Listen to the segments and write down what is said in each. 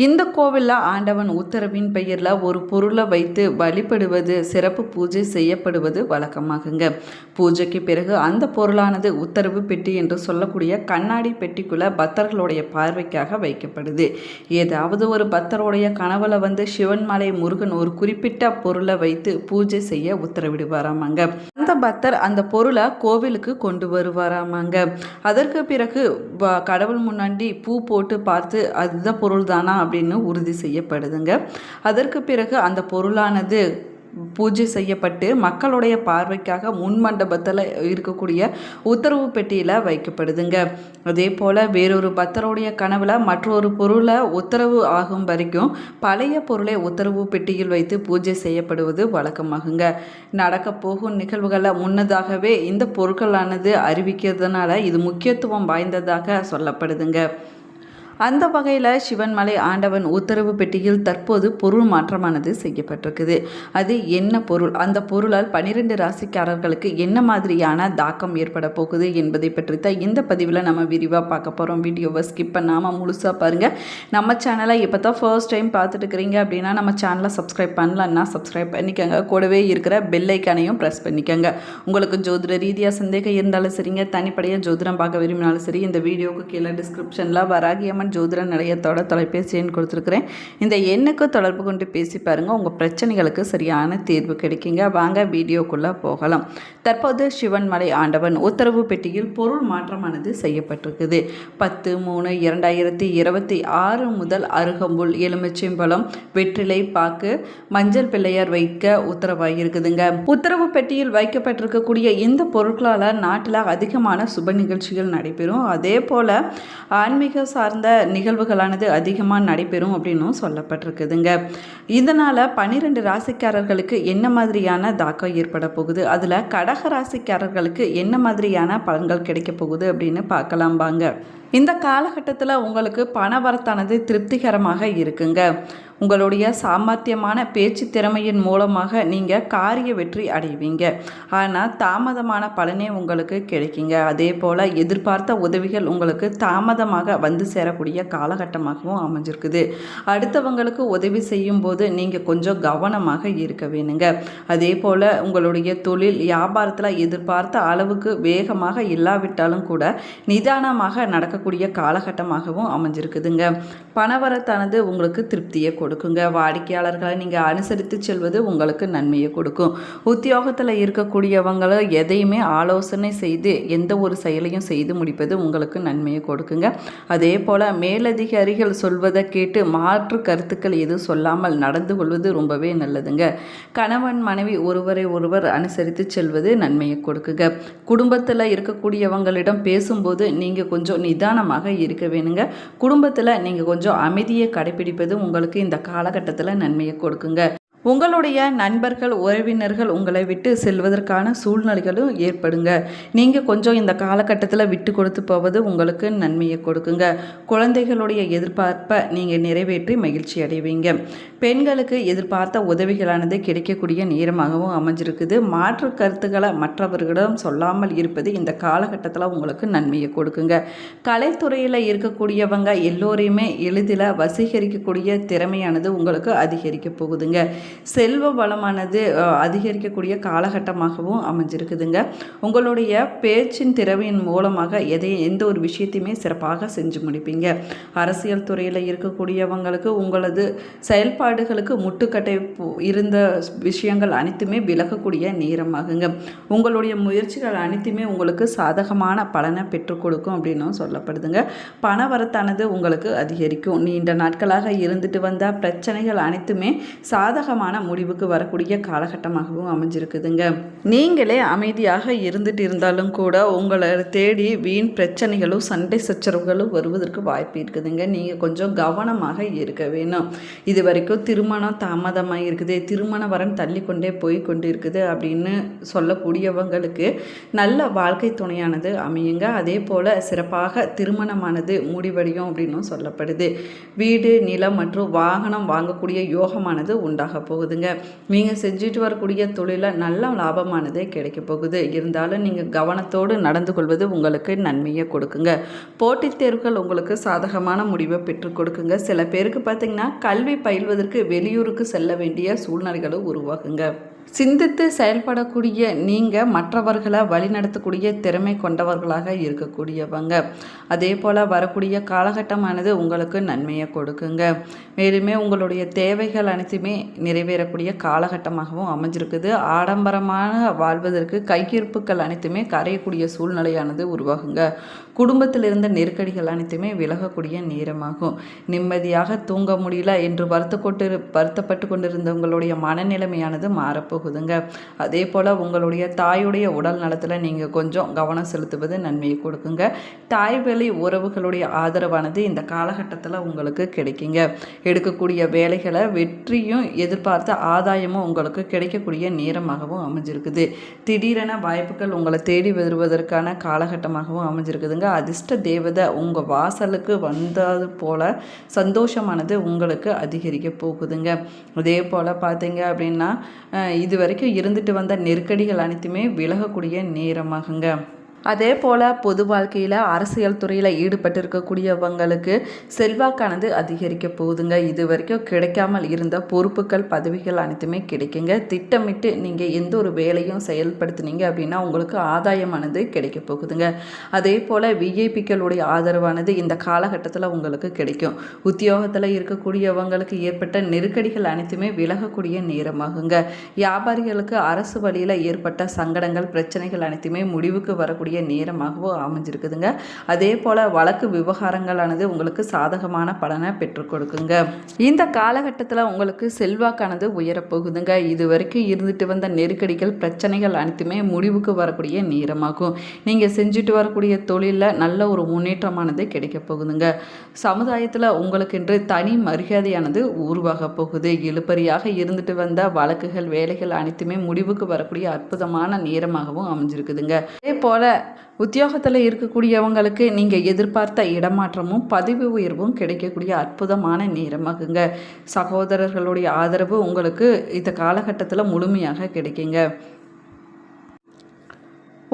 இந்த கோவிலில் ஆண்டவன் உத்தரவின் பெயரில் ஒரு பொருளை வைத்து வழிபடுவது, சிறப்பு பூஜை செய்யப்படுவது வழக்கமாகுங்க. பூஜைக்கு பிறகு அந்த பொருளானது உத்தரவு பெட்டி என்று சொல்லக்கூடிய கண்ணாடி பெட்டிக்குள்ளே பக்தர்களுடைய பார்வைக்காக வைக்கப்படுது. ஏதாவது ஒரு பக்தருடைய கனவுல சிவன்மலை முருகன் ஒரு குறிப்பிட்ட பொருளை வைத்து பூஜை செய்ய உத்தரவிடுவாராமாங்க. அந்த பக்தர் அந்த பொருளை கோவிலுக்கு கொண்டு வருவாராமாங்க. அதற்கு பிறகு கடவுள் முன்னாடி பூ போட்டு பார்த்து அதுதான் பொருள் தானா அப்படின்னு உறுதி செய்யப்படுதுங்க. அதற்கு பிறகு அந்த பொருளானது பூஜை செய்யப்பட்டு மக்களுடைய பார்வைக்காக முன் மண்டபத்தில் இருக்கக்கூடிய உத்தரவு பெட்டியில் வைக்கப்படுதுங்க. அதே போல் வேறொரு பக்தருடைய கனவில் மற்றொரு பொருளை உத்தரவு ஆகும் வரைக்கும் பழைய பொருளை உத்தரவு பெட்டியில் வைத்து பூஜை செய்யப்படுவது வழக்கமாகுங்க. நடக்க போகும் நிகழ்வுகளை முன்னதாகவே இந்த பொருட்களானது அறிவிக்கிறதுனால இது முக்கியத்துவம் வாய்ந்ததாக சொல்லப்படுதுங்க. அந்த வகையில் சிவன்மலை ஆண்டவன் உத்தரவு பெட்டியில் தற்போது பொருள் மாற்றமானது செய்யப்பட்டிருக்குது. அது என்ன பொருள், அந்த பொருளால் 12 ராசிக்காரர்களுக்கு என்ன மாதிரியான தாக்கம் ஏற்பட போகுது என்பதை பற்றி தான் இந்த பதிவில் நம்ம விரிவாக பார்க்க போகிறோம். வீடியோவை ஸ்கிப் பண்ணாமல் முழுசாக பாருங்கள். நம்ம சேனலை இப்போ தான் ஃபர்ஸ்ட் டைம் பார்த்துட்டு இருக்கிறீங்க அப்படின்னா நம்ம சேனலை சப்ஸ்கிரைப் பண்ணலன்னா சப்ஸ்கிரைப் பண்ணிக்கோங்க. கூடவே இருக்கிற பெல் ஐக்கானையும் ப்ரெஸ் பண்ணிக்கோங்க. உங்களுக்கு ஜோதிட ரீதியாக சந்தேகம் இருந்தாலும் சரிங்க, தனிப்படையாக ஜோதிடம் பார்க்க விரும்பினாலும் சரி, இந்த வீடியோவுக்கு கீழே டிஸ்கிரிப்ஷனில் வராகியம்மன் ஜோதிட நிலையத்தோட தொலைபேசி எண் கொடுத்துருக்குறேன். இந்த எண்ணுக்கு தொடர்பு கொண்டு பேசி பாருங்கள், உங்கள் பிரச்சனைகளுக்கு சரியான தீர்வு கிடைக்குங்க. வாங்க வீடியோக்குள்ளே போகலாம். தற்போது சிவன்மலை ஆண்டவன் உத்தரவு பெட்டியில் பொருள் மாற்றமானது செய்யப்பட்டிருக்குது. 10/3/2026 முதல் அருகம்புல், எலுமிச்சம்பழம், வெற்றிலை பாக்கு, மஞ்சள் பிள்ளையார் வைக்க உத்தரவாகியிருக்குதுங்க. உத்தரவு பெட்டியில் வைக்கப்பட்டிருக்கக்கூடிய இந்த பொருட்களால் நாட்டில் அதிகமான சுப நிகழ்ச்சிகள் நடைபெறும். அதே போல் ஆன்மீக சார்ந்த நிகழ்வுகளானது அதிகமாக நடைபெறும் அப்படின்னும் சொல்லப்பட்டிருக்குதுங்க. இதனால் 12 ராசிக்காரர்களுக்கு என்ன மாதிரியான தாக்கம் ஏற்பட போகுது, அதில் கடக ராசிக்காரர்களுக்கு என்ன மாதிரியான பலன்கள் கிடைக்க போகுது அப்படின்னு பார்க்கலாம் வாங்க. இந்த காலகட்டத்தில் உங்களுக்கு பணவரத்தானது திருப்திகரமாக இருக்குங்க. உங்களுடைய சாமர்த்தியமான பேச்சு திறமையின் மூலமாக நீங்கள் காரிய வெற்றி அடைவீங்க. ஆனால் தாமதமான பலனே உங்களுக்கு கிடைக்குங்க. அதே போல் எதிர்பார்த்த உதவிகள் உங்களுக்கு தாமதமாக வந்து சேரக்கூடிய காலகட்டமாகவும் அமைஞ்சிருக்குது. அடுத்தவங்களுக்கு உதவி செய்யும் போது நீங்கள் கொஞ்சம் கவனமாக இருக்க வேணுங்க. அதே போல் உங்களுடைய தொழில் வியாபாரத்தில் எதிர்பார்த்த அளவுக்கு வேகமாக இல்லாவிட்டாலும் கூட நிதானமாக நடக்கக்கூடிய காலகட்டமாகவும் அமைஞ்சிருக்குதுங்க. பணவரத்தானது உங்களுக்கு திருப்தியை கொடுக்குங்க. வாடிக்கையாளர்களை நீங்கள் அனுசரித்து செல்வது உங்களுக்கு நன்மையை கொடுக்கும். உத்தியோகத்தில் இருக்கக்கூடியவங்களை எதையுமே ஆலோசனை செய்து எந்த ஒரு செயலையும் செய்து முடிப்பது உங்களுக்கு நன்மையை கொடுக்குங்க. அதே போல் மேலதிகாரிகள் சொல்வதை கேட்டு மாற்று கருத்துக்கள் எதுவும் சொல்லாமல் நடந்து கொள்வது ரொம்பவே நல்லதுங்க. கணவன் மனைவி ஒருவரை ஒருவர் அனுசரித்து செல்வது நன்மையை கொடுக்குங்க. குடும்பத்தில் இருக்கக்கூடியவங்களிடம் பேசும்போது நீங்கள் கொஞ்சம் நிதானமாக இருக்க வேணுங்க. குடும்பத்தில் நீங்கள் கொஞ்சம் அமைதியை கடைபிடிப்பது உங்களுக்கு இந்த காலகட்டத்தில் நன்மையை கொடுக்குங்க. உங்களுடைய நண்பர்கள் உறவினர்கள் உங்களை விட்டு செல்வதற்கான சூழ்நிலைகளும் ஏற்படுங்க. நீங்கள் கொஞ்சம் இந்த காலகட்டத்தில் விட்டு கொடுத்து போவது உங்களுக்கு நன்மையை கொடுக்குங்க. குழந்தைகளுடைய எதிர்பார்ப்பை நீங்கள் நிறைவேற்றி மகிழ்ச்சி அடைவீங்க. பெண்களுக்கு எதிர்பார்த்த உதவிகளானது கிடைக்கக்கூடிய நேரமாகவும் அமைஞ்சிருக்குது. மாற்று கருத்துக்களை மற்றவர்களிடம் சொல்லாமல் இருப்பது இந்த காலகட்டத்தில் உங்களுக்கு நன்மையை கொடுக்குங்க. கலைத்துறையில் இருக்கக்கூடியவங்க எல்லோரையுமே எளிதில் வசீகரிக்கக்கூடிய திறமையானது உங்களுக்கு அதிகரிக்க போகுதுங்க. செல்வ வளமானது அதிகரிக்கக்கூடிய காலகட்டமாகவும் அமைஞ்சிருக்குதுங்க. உங்களுடைய பேச்சின் திறமையின் மூலமாக எந்த ஒரு விஷயத்தையுமே சிறப்பாக செஞ்சு முடிப்பீங்க. அரசியல் துறையில் இருக்கக்கூடியவங்களுக்கு உங்களது செயல்பாடுகளுக்கு முட்டுக்கட்டை இருந்த விஷயங்கள் அனைத்துமே விலகக்கூடிய நேரமாகுங்க. உங்களுடைய முயற்சிகள் அனைத்துமே உங்களுக்கு சாதகமான பலனை பெற்றுக் கொடுக்கும் அப்படின்னும் சொல்லப்படுதுங்க. பணவரத்தானது உங்களுக்கு அதிகரிக்கும். நீண்ட நாட்களாக இருந்துட்டு வந்த பிரச்சனைகள் அனைத்துமே சாதகமான முடிவுக்கு வரக்கூடிய காலகட்டமாகவும் அமைஞ்சிருக்குதுங்க. நீங்களே அமைதியாக இருந்துட்டு இருந்தாலும் கூட உங்களை தேடி வீண் பிரச்சனைகளும் சண்டை சச்சரவுகளும் வருவதற்கு வாய்ப்பு இருக்குதுங்க. நீங்கள் கொஞ்சம் கவனமாக இருக்க வேணும். இது வரைக்கும் திருமணம் தாமதமாக இருக்குது, திருமண வரன் தள்ளி கொண்டே போய் கொண்டு இருக்குது அப்படின்னு சொல்லக்கூடியவங்களுக்கு நல்ல வாழ்க்கை துணையானது அமையுங்க. அதே போல் சிறப்பாக திருமணமானது முடிவடையும் அப்படின்னு சொல்லப்படுது. வீடு, நிலம் மற்றும் வாகனம் வாங்கக்கூடிய யோகமானது உண்டாக போகுதுங்க. நீங்கள் செஞ்சுட்டு வரக்கூடிய தொழிலில் நல்ல லாபமானதே கிடைக்க போகுது. இருந்தாலும் நீங்கள் கவனத்தோடு நடந்து கொள்வது உங்களுக்கு நன்மையை கொடுக்குங்க. போட்டித் தேர்வுகள் உங்களுக்கு சாதகமான முடிவை பெற்றுக் கொடுக்குங்க. சில பேருக்கு பார்த்திங்கன்னா கல்வி பயில்வதற்கு வெளியூருக்கு செல்ல வேண்டிய சூழ்நிலைகளும் உருவாகுங்க. சிந்தித்து செயல்படக்கூடிய நீங்கள் மற்றவர்களை வழிநடத்தக்கூடிய திறமை கொண்டவர்களாக இருக்கக்கூடியவங்க. அதே போல் வரக்கூடிய காலகட்டமானது உங்களுக்கு நன்மையை கொடுக்குங்க. மேலுமே உங்களுடைய தேவைகள் அனைத்துமே நிறைவேறக்கூடிய காலகட்டமாகவும் அமைஞ்சிருக்குது. ஆடம்பரமாக வாழ்வதற்கு கையிருப்புகள் அனைத்துமே கரையக்கூடிய சூழ்நிலையானது உருவாகுங்க. குடும்பத்தில் இருந்த நெருக்கடிகள் அனைத்துமே விலகக்கூடிய நேரமாகும். நிம்மதியாக தூங்க முடியல என்று வருத்தப்பட்டு கொண்டிருந்தவங்களுடைய மனநிலைமையானது மாறப்போகுதுங்க. அதே போல் உங்களுடைய தாயுடைய உடல் நலத்தில் நீங்கள் கொஞ்சம் கவனம் செலுத்துவது நன்மையை கொடுக்குங்க. தாய் வழி உறவுகளுடைய ஆதரவானது இந்த காலகட்டத்தில் உங்களுக்கு கிடைக்குங்க. எடுக்கக்கூடிய வேலைகளை வெற்றியும் எதிர்பார்த்த ஆதாயமும் உங்களுக்கு கிடைக்கக்கூடிய நேரமாகவும் அமைஞ்சிருக்குது. திடீரென வாய்ப்புகள் உங்களை தேடி வருவதற்கான காலகட்டமாகவும் அமைஞ்சிருக்குதுங்க. அதிர்ஷ்ட தேவதை உங்கள் வாசலுக்கு வந்தது போல சந்தோஷமானது உங்களுக்கு அதிகரிக்க போகுதுங்க. அதே போல் பார்த்தீங்க அப்படின்னா இது வரைக்கும் இருந்துட்டு வந்த நெருக்கடிகள் அனைத்துமே விலகக்கூடிய நேரமாகுங்க. அதே போல் பொது வாழ்க்கையில் அரசியல் துறையில் ஈடுபட்டு இருக்கக்கூடியவங்களுக்கு செல்வாக்கானது அதிகரிக்க போகுதுங்க. இது வரைக்கும் கிடைக்காமல் இருந்த பொறுப்புகள் பதவிகள் அனைத்துமே கிடைக்குங்க. திட்டமிட்டு நீங்கள் எந்த ஒரு வேலையும் செயல்படுத்தினீங்க அப்படின்னா உங்களுக்கு ஆதாயமானது கிடைக்க போகுதுங்க. அதே போல் விஐபிக்களுடைய ஆதரவானது இந்த காலகட்டத்தில் உங்களுக்கு கிடைக்கும். உத்தியோகத்தில் இருக்கக்கூடியவங்களுக்கு ஏற்பட்ட நெருக்கடிகள் அனைத்துமே விலகக்கூடிய நேரமாகுங்க. வியாபாரிகளுக்கு அரசு வழியில் ஏற்பட்ட சங்கடங்கள் பிரச்சனைகள் அனைத்துமே முடிவுக்கு வரக்கூடிய நேரமாகவும் அமைஞ்சிருக்குதுங்க. அதே போல வழக்கு விவகாரங்களானது உங்களுக்கு சாதகமான பலனை பெற்றுக் கொடுக்குங்க. இந்த காலகட்டத்தில் உங்களுக்கு செல்வாக்கானது உயரப்போகுதுங்க. இது வரைக்கும் இருந்துட்டு வந்த நெருக்கடிகள் பிரச்சனைகள் அனைத்துமே முடிவுக்கு வரக்கூடிய நேரமாகும். நீங்கள் செஞ்சுட்டு வரக்கூடிய தொழிலில் நல்ல ஒரு முன்னேற்றமானது கிடைக்க போகுதுங்க. சமுதாயத்தில் உங்களுக்கென்று தனி மரியாதையானது உருவாக போகுது. இழுபறியாக இருந்துட்டு வந்த வழக்குகள் வேலைகள் அனைத்துமே முடிவுக்கு வரக்கூடிய அற்புதமான நேரமாகவும் அமைஞ்சிருக்குதுங்க. அதே போல உத்தியோகத்தில் இருக்கக்கூடியவங்களுக்கு நீங்கள் எதிர்பார்த்த இடமாற்றமும் பதவி உயர்வும் கிடைக்கக்கூடிய அற்புதமான நேரமாகுங்க. சகோதரர்களுடைய ஆதரவு உங்களுக்கு இந்த காலகட்டத்தில் முழுமையாக கிடைக்குங்க.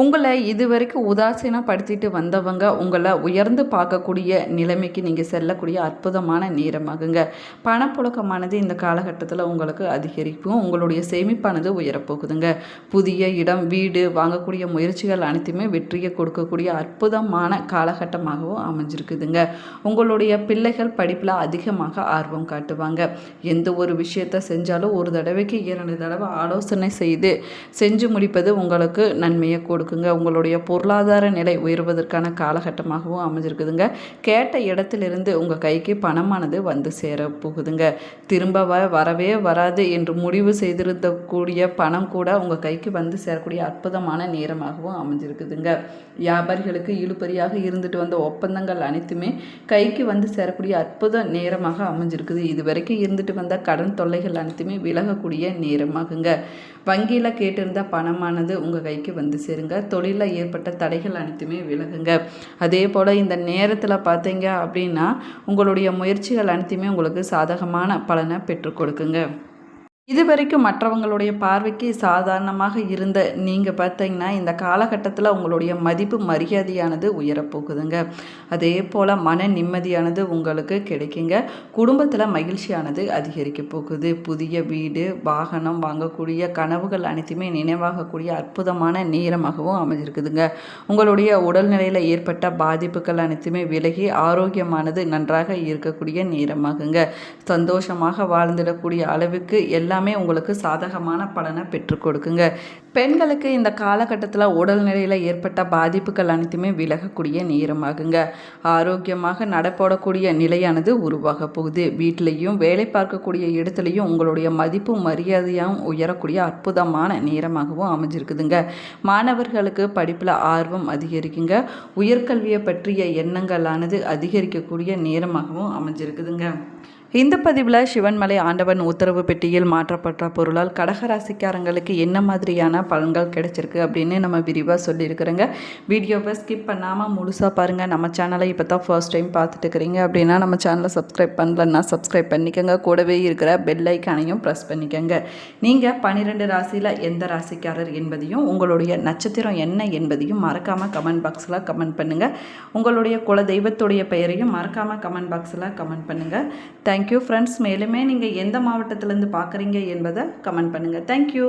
உங்களை இதுவரைக்கும் உதாசீனப்படுத்திட்டு வந்தவங்க உங்களை உயர்ந்து பார்க்கக்கூடிய நிலைமைக்கு நீங்கள் செல்லக்கூடிய அற்புதமான நேரமாகுங்க. பணப்புழக்கமானது இந்த காலகட்டத்தில் உங்களுக்கு அதிகரிக்கும். உங்களுடைய சேமிப்பானது உயரப்போகுதுங்க. புதிய இடம் வீடு வாங்கக்கூடிய முயற்சிகள் அனைத்துமே வெற்றியை கொடுக்கக்கூடிய அற்புதமான காலகட்டமாகவும் அமைஞ்சிருக்குதுங்க. உங்களுடைய பிள்ளைகள் படிப்பில் அதிகமாக ஆர்வம் காட்டுவாங்க. எந்த ஒரு விஷயத்தை செஞ்சாலும் ஒரு தடவைக்கு 2 தடவை ஆலோசனை செய்து செஞ்சு முடிப்பது உங்களுக்கு நன்மையை கொடுக்கும். உங்களுடைய பொருளாதார நிலை உயர்வதற்கான காலகட்டமாகவும் அமைஞ்சிருக்குதுங்க. கேட்ட இடத்திலிருந்து உங்கள் கைக்கு பணமானது வந்து சேர போகுதுங்க. திரும்ப வரவே வராது என்று முடிவு செய்திருக்கக்கூடிய பணம் கூட உங்கள் கைக்கு வந்து சேரக்கூடிய அற்புதமான நேரமாகவும் அமைஞ்சிருக்குதுங்க. வியாபாரிகளுக்கு இழுபறியாக இருந்துட்டு வந்த ஒப்பந்தங்கள் அனைத்துமே கைக்கு வந்து சேரக்கூடிய அற்புத நேரமாக அமைஞ்சிருக்குது. இது வரைக்கும் இருந்துட்டு வந்த கடன் தொல்லைகள் அனைத்துமே விலகக்கூடிய நேரமாகுங்க. வங்கியில் கேட்டிருந்த பணமானது உங்கள் கைக்கு வந்து சேருங்க. தொழிலில் ஏற்பட்ட தடைகள் அனைத்துமே விலகுங்க. அதே போல் இந்த நேரத்தில் பார்த்தீங்க அப்படின்னா உங்களுடைய முயற்சிகள் அனைத்துமே உங்களுக்கு சாதகமான பலனை பெற்றுக் கொடுக்குங்க. இதுவரைக்கும் மற்றவங்களுடைய பார்வைக்கு சாதாரணமாக இருந்த நீங்கள் பார்த்தீங்கன்னா இந்த காலகட்டத்தில் உங்களுடைய மதிப்பு மரியாதையானது உயரப்போகுதுங்க. அதே போல் மன நிம்மதியானது உங்களுக்கு கிடைக்குங்க. குடும்பத்தில் மகிழ்ச்சியானது அதிகரிக்க போகுது. புதிய வீடு வாகனம் வாங்கக்கூடிய கனவுகள் அனைத்துமே நினைவாகக்கூடிய அற்புதமான நேரமாகவும் அமைஞ்சிருக்குதுங்க. உங்களுடைய உடல்நிலையில் ஏற்பட்ட பாதிப்புகள் அனைத்துமே விலகி ஆரோக்கியமானது நன்றாக இருக்கக்கூடிய நேரமாகுங்க. சந்தோஷமாக வாழ்ந்திடக்கூடிய அளவுக்கு எல்லாமே உங்களுக்கு சாதகமான பலனை பெற்றுக் கொடுக்குங்க. பெண்களுக்கு இந்த காலகட்டத்தில் உடல்நிலையில் ஏற்பட்ட பாதிப்புகள் அனைத்துமே விலகக்கூடிய நேரமாகுங்க. ஆரோக்கியமாக நடப்படக்கூடிய நிலையானது உருவாக போகுது. வீட்டிலையும் வேலை பார்க்கக்கூடிய இடத்துலையும் உங்களுடைய மதிப்பு மரியாதையாகவும் உயரக்கூடிய அற்புதமான நேரமாகவும் அமைஞ்சிருக்குதுங்க. மாணவர்களுக்கு படிப்பில் ஆர்வம் அதிகரிக்குங்க. உயர்கல்வியை பற்றிய எண்ணங்களானது அதிகரிக்கக்கூடிய நேரமாகவும் அமைஞ்சிருக்குதுங்க. இந்த பதிவில் சிவன்மலை ஆண்டவன் உத்தரவு பெட்டியில் மாற்றப்பட்ட பொருளால் கடகராசிக்காரங்களுக்கு என்ன மாதிரியான பலன்கள் கிடைச்சிருக்கு அப்படின்னு நம்ம விரிவாக சொல்லியிருக்கிறோங்க. வீடியோவை ஸ்கிப் பண்ணாமல் முழுசாக பாருங்கள். நம்ம சேனலை இப்போ தான் ஃபர்ஸ்ட் டைம் பார்த்துட்டு இருக்கிறீங்க அப்படின்னா நம்ம சேனலை சப்ஸ்கிரைப் பண்ணலன்னா சப்ஸ்கிரைப் பண்ணிக்கோங்க. கூடவே இருக்கிற பெல் ஐக்கானையும் ப்ரெஸ் பண்ணிக்கோங்க. நீங்கள் 12 ராசியில் எந்த ராசிக்காரர் என்பதையும் உங்களுடைய நட்சத்திரம் என்ன என்பதையும் மறக்காமல் கமெண்ட் பாக்ஸில் கமெண்ட் பண்ணுங்கள். உங்களுடைய குல தெய்வத்துடைய பெயரையும் மறக்காமல் கமெண்ட் பாக்ஸில் கமெண்ட் பண்ணுங்கள். Thank you friends. மேலுமே நீங்கள் எந்த மாவட்டத்திலேருந்து பார்க்குறீங்க என்பதை கமெண்ட் பண்ணுங்கள். தேங்க்யூ.